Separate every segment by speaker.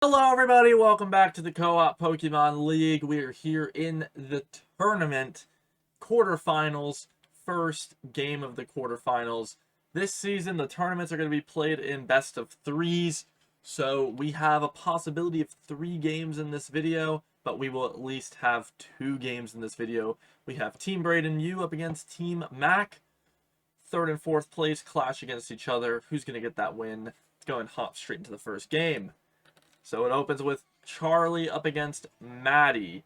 Speaker 1: Hello everybody, welcome back to the Co-op Pokemon League. We are here in the tournament quarterfinals, first game of the quarterfinals. This season the tournaments are going to be played in best of threes, so we have a possibility of 3 games in this video, but we will at least have 2 games in this video. We have Team Brayden U up against Team Mac. 3rd and 4th place clash against each other. Who's going to get that win? Let's go and hop straight into the first game. So it opens with Charlie up against Maddie.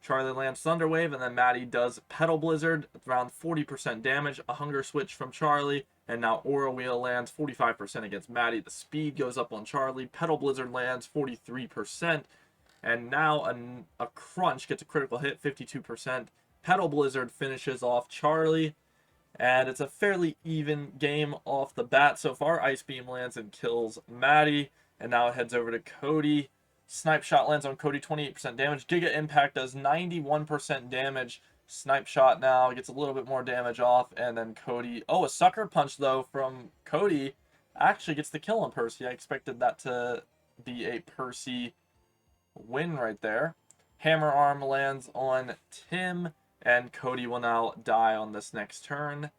Speaker 1: Charlie lands Thunder Wave, and then Maddie does Petal Blizzard, around 40% damage, a Hunger Switch from Charlie, and now Aura Wheel lands 45% against Maddie. The speed goes up on Charlie. Petal Blizzard lands 43%, and now a Crunch gets a critical hit, 52%. Petal Blizzard finishes off Charlie, and it's a fairly even game off the bat so far. Ice Beam lands and kills Maddie. And now it heads over to Cody. Snipe Shot lands on Cody, 28% damage. Giga Impact does 91% damage. Snipe Shot now gets a little bit more damage off. And then Cody... Oh, a Sucker Punch, though, from Cody actually gets the kill on Percy. I expected that to be a Percy win right there. Hammer Arm lands on Tim. And Cody will now die on this next turn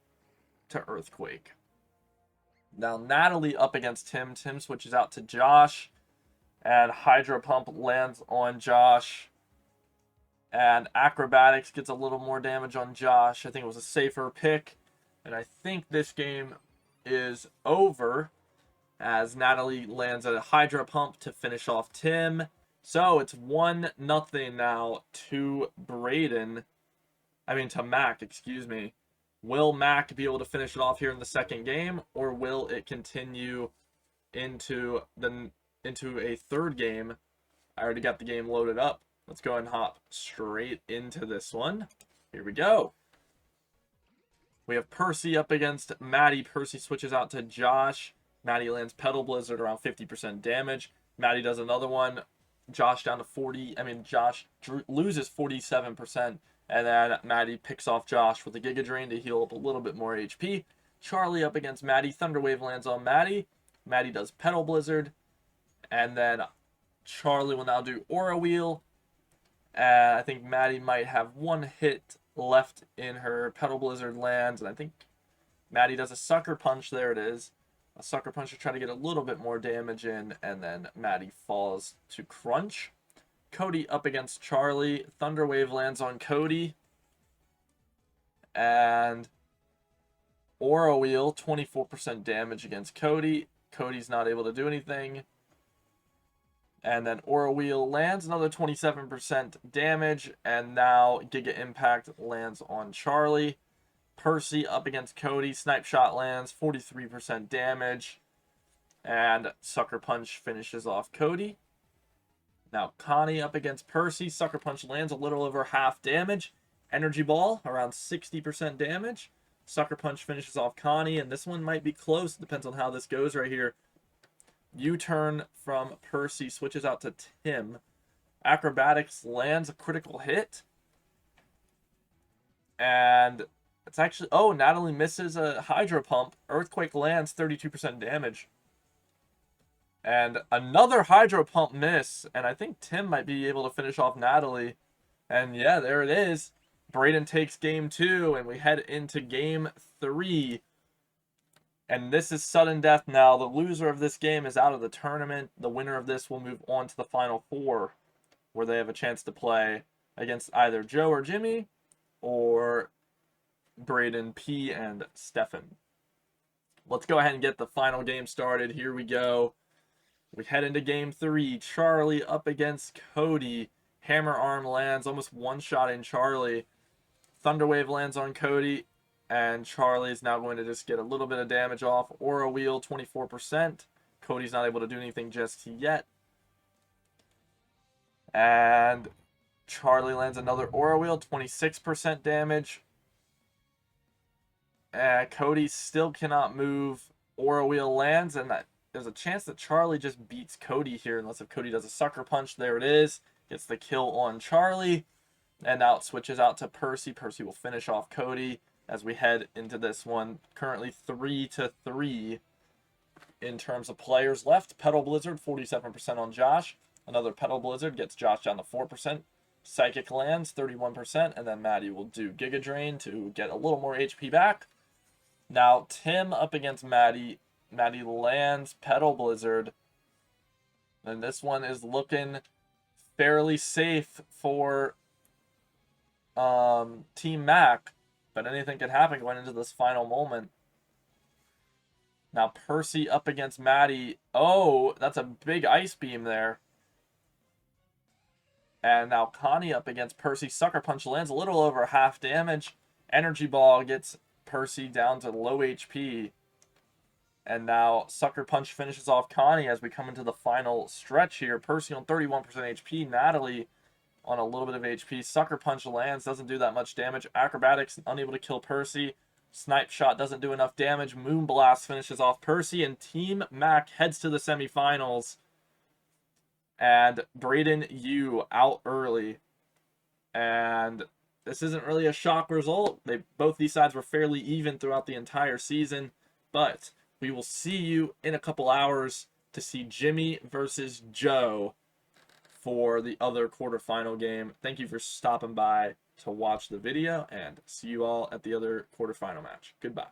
Speaker 1: to Earthquake. Now Natalie up against Tim. Tim switches out to Josh. And Hydro Pump lands on Josh. And Acrobatics gets a little more damage on Josh. I think it was a safer pick. And I think this game is over, as Natalie lands a Hydro Pump to finish off Tim. So it's 1-0 now to Brayden. To Mac, excuse me. Will Mac be able to finish it off here in the second game, or will it continue into a third game? I already got the game loaded up. Let's go and hop straight into this one. Here we go. We have Percy up against Maddie. Percy switches out to Josh. Maddie lands Petal Blizzard, around 50% damage. Maddie does another one. Josh down to 40. Josh loses 47%. And then Maddie picks off Josh with a Giga Drain to heal up a little bit more HP. Charlie up against Maddie. Thunder Wave lands on Maddie. Maddie does Petal Blizzard. And then Charlie will now do Aura Wheel. I think Maddie might have 1 hit left in her Petal Blizzard lands. And I think Maddie does a Sucker Punch. There it is. A Sucker Punch to try to get a little bit more damage in. And then Maddie falls to Crunch. Cody up against Charlie. Thunder Wave lands on Cody. And Aura Wheel, 24% damage against Cody. Cody's not able to do anything. And then Aura Wheel lands, another 27% damage. And now Giga Impact lands on Charlie. Percy up against Cody. Snipe Shot lands, 43% damage. And Sucker Punch finishes off Cody. Now Connie up against Percy. Sucker Punch lands a little over half damage. Energy Ball, around 60% damage. Sucker Punch finishes off Connie, and this one might be close. Depends on how this goes right here. U-turn from Percy switches out to Tim. Acrobatics lands a critical hit. And it's actually... Oh, Natalie misses a Hydro Pump. Earthquake lands 32% damage. And another Hydro Pump miss. And I think Tim might be able to finish off Natalie. And yeah, there it is. Brayden takes game 2. And we head into game 3. And this is sudden death now. The loser of this game is out of the tournament. The winner of this will move on to the Final 4, where they have a chance to play against either Joe or Jimmy, or Brayden P and Stefan. Let's go ahead and get the final game started. Here we go. We head into game 3. Charlie up against Cody. Hammer Arm lands, almost one-shot in Charlie. Thunder Wave lands on Cody. And Charlie's now going to just get a little bit of damage off. Aura Wheel, 24%. Cody's not able to do anything just yet. And Charlie lands another Aura Wheel, 26% damage. Cody still cannot move. Aura Wheel lands, and there's a chance that Charlie just beats Cody here, unless if Cody does a Sucker Punch. There it is. Gets the kill on Charlie. And now it switches out to Percy. Percy will finish off Cody as we head into this one. Currently 3-3 in terms of players left. Petal Blizzard, 47% on Josh. Another Petal Blizzard gets Josh down to 4%. Psychic lands 31%, and then Maddie will do Giga Drain to get a little more HP back. Now Tim up against Maddie. Maddie lands Petal Blizzard. And this one is looking fairly safe for Team Mac, but anything can happen going into this final moment. Now Percy up against Maddie. Oh, that's a big Ice Beam there. And now Connie up against Percy. Sucker Punch lands a little over half damage. Energy Ball gets Percy down to low HP. And now Sucker Punch finishes off Connie as we come into the final stretch here. Percy on 31% HP. Natalie on a little bit of HP. Sucker Punch lands, doesn't do that much damage. Acrobatics unable to kill Percy. Snipe Shot doesn't do enough damage. Moonblast finishes off Percy, and Team Mac heads to the semifinals. And Brayden, you out early. And this isn't really a shock result. Both these sides were fairly even throughout the entire season. But we will see you in a couple hours to see Jimmy versus Joe for the other quarterfinal game. Thank you for stopping by to watch the video, and see you all at the other quarterfinal match. Goodbye.